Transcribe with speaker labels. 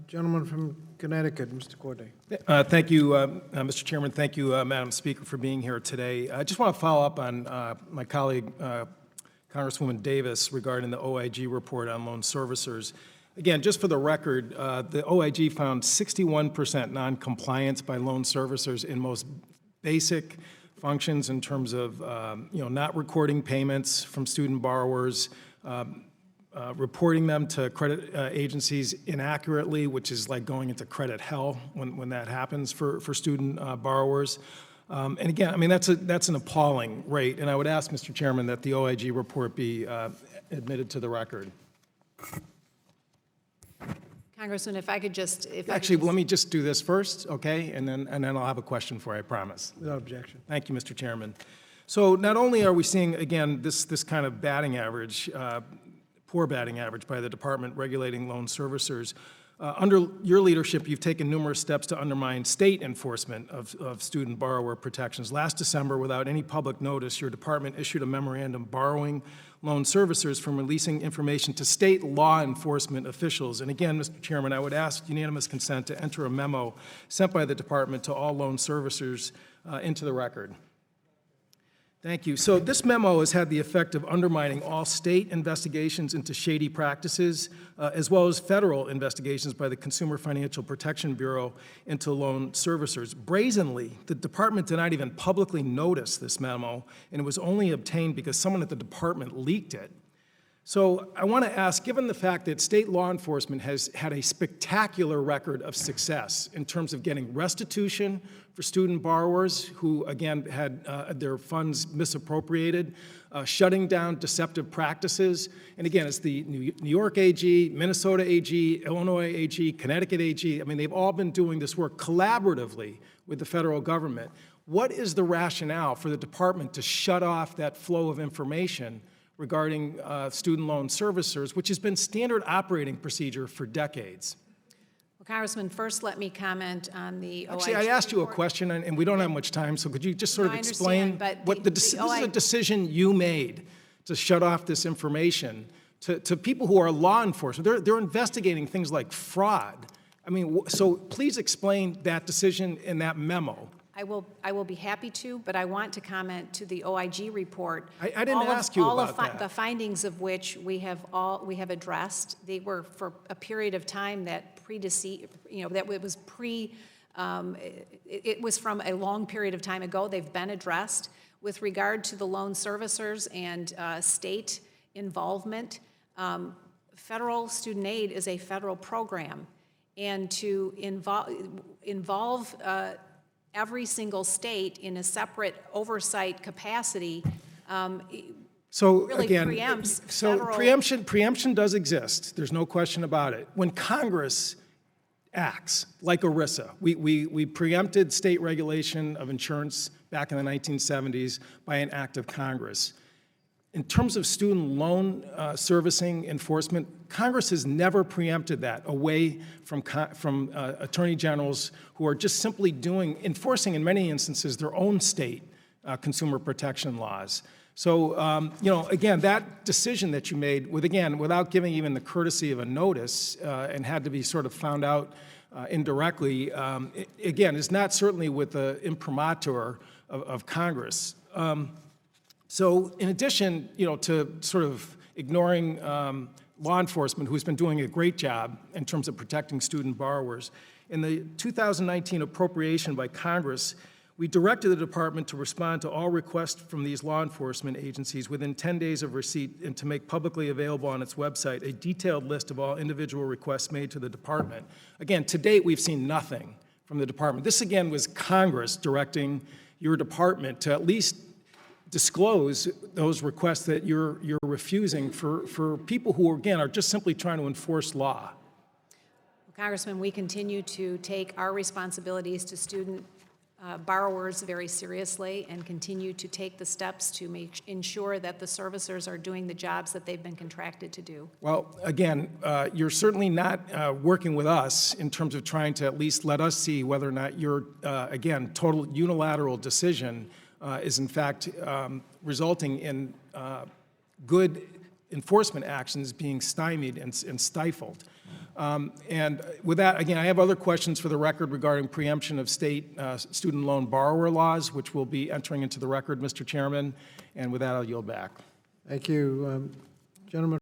Speaker 1: Gentleman from Connecticut, Mr. Courtney.
Speaker 2: Thank you, Mr. Chairman. Thank you, Madam Speaker, for being here today. I just want to follow up on my colleague, Congresswoman Davis, regarding the OIG report on loan servicers. Again, just for the record, the OIG found 61% noncompliance by loan servicers in most basic functions in terms of not recording payments from student borrowers, reporting them to credit agencies inaccurately, which is like going into credit hell when that happens for student borrowers. And again, I mean, that's an appalling rate, and I would ask, Mr. Chairman, that the OIG report be admitted to the record.
Speaker 3: Congressman, if I could just...
Speaker 2: Actually, let me just do this first, okay? And then I'll have a question for you, I promise.
Speaker 1: Without objection.
Speaker 2: Thank you, Mr. Chairman. So not only are we seeing, again, this kind of batting average, poor batting average by the department regulating loan servicers, under your leadership, you've taken numerous steps to undermine state enforcement of student borrower protections. Last December, without any public notice, your department issued a memorandum borrowing loan servicers from releasing information to state law enforcement officials. And again, Mr. Chairman, I would ask unanimous consent to enter a memo sent by the department to all loan servicers into the record. Thank you. So this memo has had the effect of undermining all state investigations into shady practices, as well as federal investigations by the Consumer Financial Protection Bureau into loan servicers. Brazenly, the department did not even publicly notice this memo, and it was only obtained because someone at the department leaked it. So I want to ask, given the fact that state law enforcement has had a spectacular record of success in terms of getting restitution for student borrowers who, again, had their funds misappropriated, shutting down deceptive practices, and again, it's the New York AG, Minnesota AG, Illinois AG, Connecticut AG, I mean, they've all been doing this work collaboratively with the federal government. What is the rationale for the department to shut off that flow of information regarding student loan servicers, which has been standard operating procedure for decades?
Speaker 3: Well, Congressman, first let me comment on the OIG
Speaker 2: Actually, I asked you a
Speaker 3: report.
Speaker 2: question, and we don't have much time, so could you just sort of
Speaker 3: I
Speaker 2: explain
Speaker 3: understand, but
Speaker 2: what this is a decision you made to shut off this information to people who are law enforcement. They're investigating things like fraud. I mean, so please explain that decision in that memo.
Speaker 3: I will be happy to, but I want to comment to the OIG report.
Speaker 2: I didn't ask you about that.
Speaker 3: The findings of which we have addressed. They were for a period of time that it was from a long period of time ago. They've been addressed with regard to the loan servicers and state involvement. Federal student aid is a federal program, and to involve every single state in a separate oversight capacity
Speaker 2: So
Speaker 3: really
Speaker 2: again,
Speaker 3: preempts
Speaker 2: so
Speaker 3: federal...
Speaker 2: preemption does exist. There's no question about it. When Congress acts like ERISA, we preempted state regulation of insurance back in the 1970s by an act of Congress. In terms of student loan servicing enforcement, Congress has never preempted that away from attorney generals who are just simply enforcing in many instances their own state consumer protection laws. So, again, that decision that you made, without giving even the courtesy of a notice and had to be sort of found out indirectly, again, is not certainly with the imprimatur of Congress. So in addition, to sort of ignoring law enforcement, who's been doing a great job in terms of protecting student borrowers, in the 2019 appropriation by Congress, we directed the department to respond to all requests from these law enforcement agencies within 10 days of receipt and to make publicly available on its website a detailed list of all individual requests made to the department. Again, to date, we've seen nothing from the department. This, again, was Congress directing your department to at least disclose those requests that you're refusing for people who, again, are just simply trying to enforce law.
Speaker 3: Congressman, we continue to take our responsibilities to student borrowers very seriously and continue to take the steps to ensure that the servicers are doing the jobs that they've been contracted to do.
Speaker 2: Well, again, you're certainly not working with us in terms of trying to at least let us see whether or not your, again, total unilateral decision is in fact resulting in good enforcement actions being stymied and stifled. And with that, again, I have other questions for the record regarding preemption of state student loan borrower laws, which will be entering into the record, Mr. Chairman. And with that, I'll yield back.
Speaker 1: Thank you. Gentleman